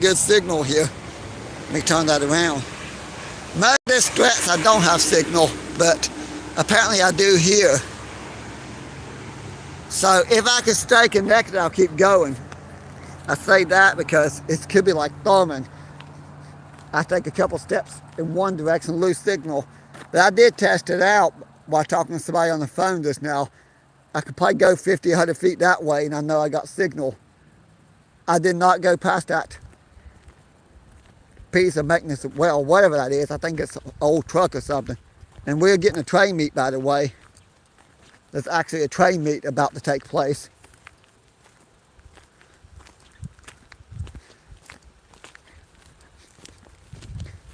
Good signal here. Let me turn that around. Most of this stretch I don't have signal, but apparently I do here. So if I can stay connected, I'll keep going. I say that because it could be like Thurman. I take a couple steps in one direction, lose signal. But I did test it out while talking to somebody on the phone just now. I could probably go 50, 100 feet that way, and I know I got signal. I did not go past that piece of maintenance, well, whatever that is. I think it's an old truck or something. And we're getting a train meet, by the way. There's actually a train meet about to take place.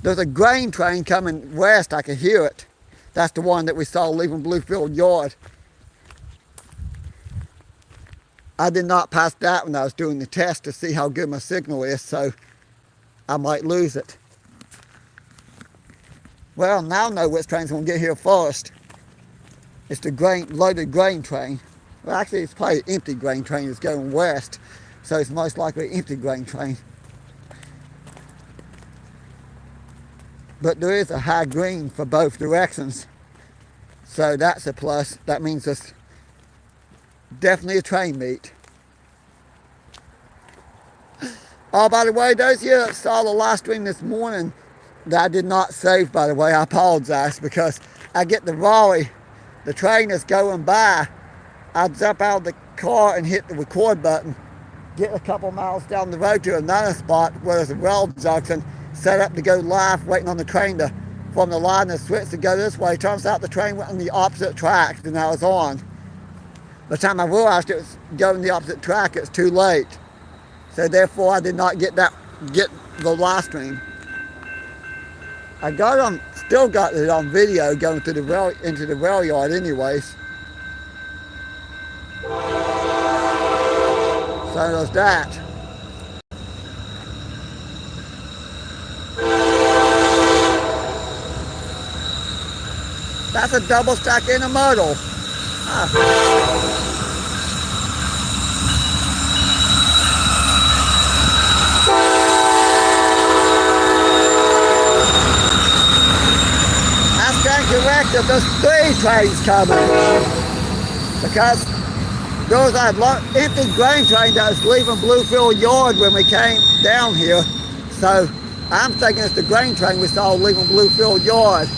There's a grain train coming west. I can hear it. That's the one that we saw leaving Bluefield Yard. I did not pass that when I was doing the test to see how good my signal is, so I might lose it. Well, now I know which train's going to get here first. It's the loaded grain train. Well, actually, it's probably an empty grain train that's going west, so it's most likely an empty grain train. But there is a high green for both directions, so that's a plus. That means it's definitely a train meet. Oh, by the way, those of you that saw the live stream this morning that I did not save, by the way, I apologize, because I get the Raleigh, the train that's going by, I jump out of the car and hit the record button, get a couple miles down the road to another spot where there's a rail junction set up to go live, waiting on the train to form the line and switch to go this way. Turns out the train went on the opposite track than I was on. By the time I realized it was going the opposite track, it's too late. So therefore, I did not get the live stream. I still got it on video going through into the rail yard anyways. So there's that. That's a double stack intermodal. Correct that there's 3 trains coming, because there was an empty grain train that was leaving Bluefield Yard when we came down here. So I'm thinking it's the grain train we saw leaving Bluefield Yard,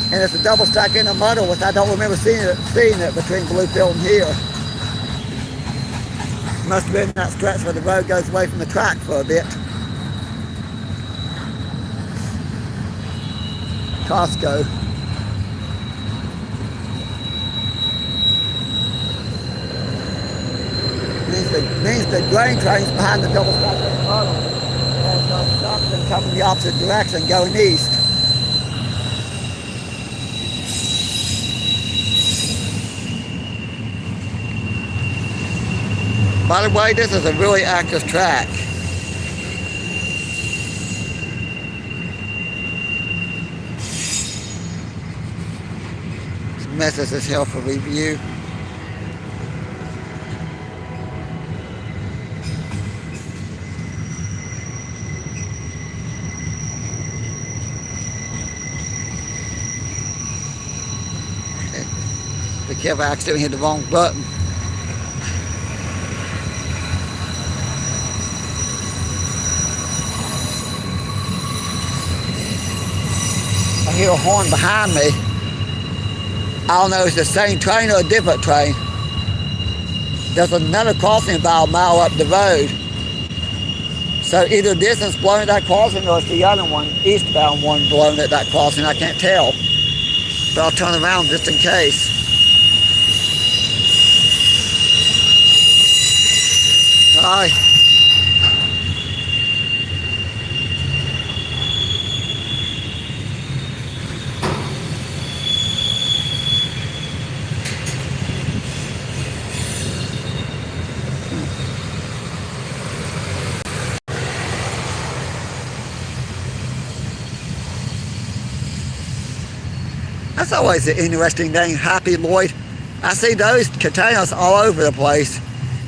and it's a double stack intermodal, which I don't remember seeing it between Bluefield and here. Must have been that stretch where the road goes away from the track for a bit. Costco. Means the grain train's behind the double stack intermodal, and something coming the opposite direction going east. By the way, this is a really active track. This message is here for review. Be careful, I accidentally hit the wrong button. I hear a horn behind me. I don't know if it's the same train or a different train. There's another crossing about a mile up the road. So either this is blown at that crossing or it's the other one, eastbound one, blown at that crossing. I can't tell. But I'll turn around just in case. Hi. That's always an interesting thing, Happy Lloyd. I see those containers all over the place.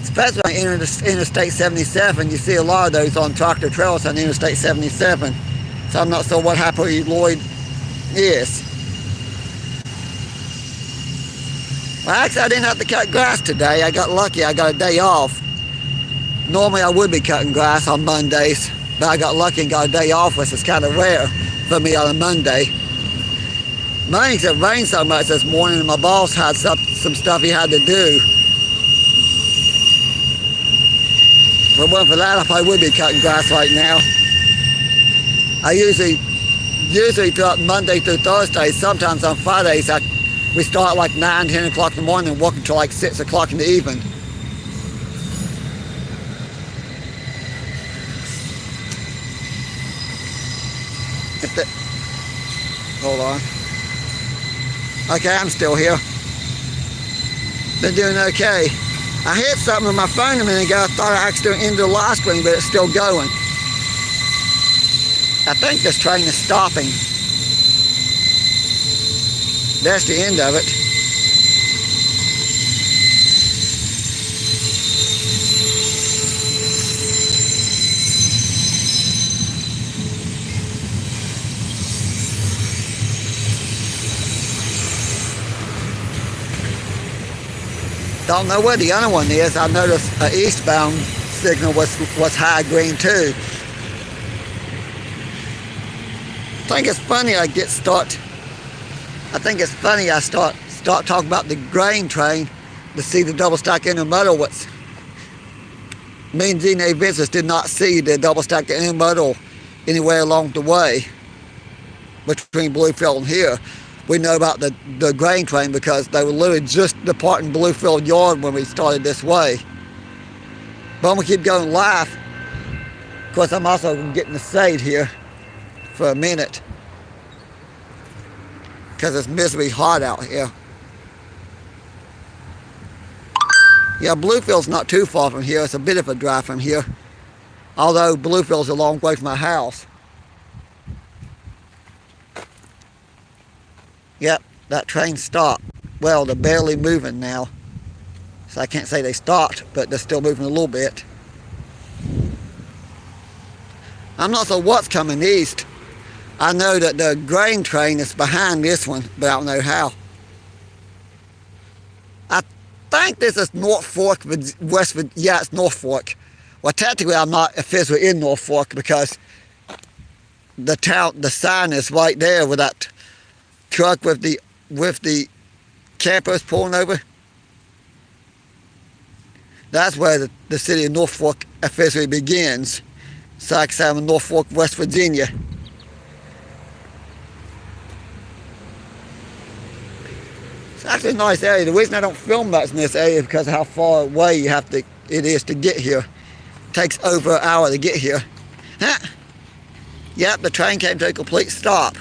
Especially on Interstate 77, you see a lot of those on tractor trailers on Interstate 77. So I'm not sure what Happy Lloyd is. Well, actually, I didn't have to cut grass today. I got lucky. I got a day off. Normally, I would be cutting grass on Mondays, but I got lucky and got a day off, which is kind of rare for me on a Monday. Mainly it rained so much this morning, and my boss had some stuff he had to do. If it wasn't for that, I probably would be cutting grass right now. I usually throughout Monday through Thursday, sometimes on Fridays, we start like 9, 10 o'clock in the morning and work until like 6 o'clock in the evening. Hold on. Okay, I'm still here. Been doing okay. I hit something with my phone a minute ago. I thought I accidentally ended the live stream, but it's still going. I think this train is stopping. That's the end of it. Don't know where the other one is. I noticed an eastbound signal was high green too. I think it's funny I start talking about the grain train to see the double stack intermodal. Me and DNA Business did not see the double stack intermodal anywhere along the way between Bluefield and here. We know about the grain train because they were literally just departing Bluefield Yard when we started this way. But I'm gonna keep going live. Of course, I'm also getting the shade here for a minute because it's miserably hot out here. Yeah, Bluefield's not too far from here. It's a bit of a drive from here, although Bluefield's a long way from my house. Yep, that train stopped. Well, they're barely moving now, so I can't say they stopped, but they're still moving a little bit. I'm not sure what's coming east. I know that the grain train is behind this one, but I don't know how. I think this is North Fork, West Virginia. Yeah, it's North Fork. Well, technically, I'm not officially in North Fork because the sign is right there with that truck with the campers pulling over. That's where the city of North Fork officially begins. So I can say I'm in North Fork, West Virginia. It's actually a nice area. The reason I don't film much in this area is because of how far away it is to get here. It takes over an hour to get here. Huh? Yep, the train came to a complete stop.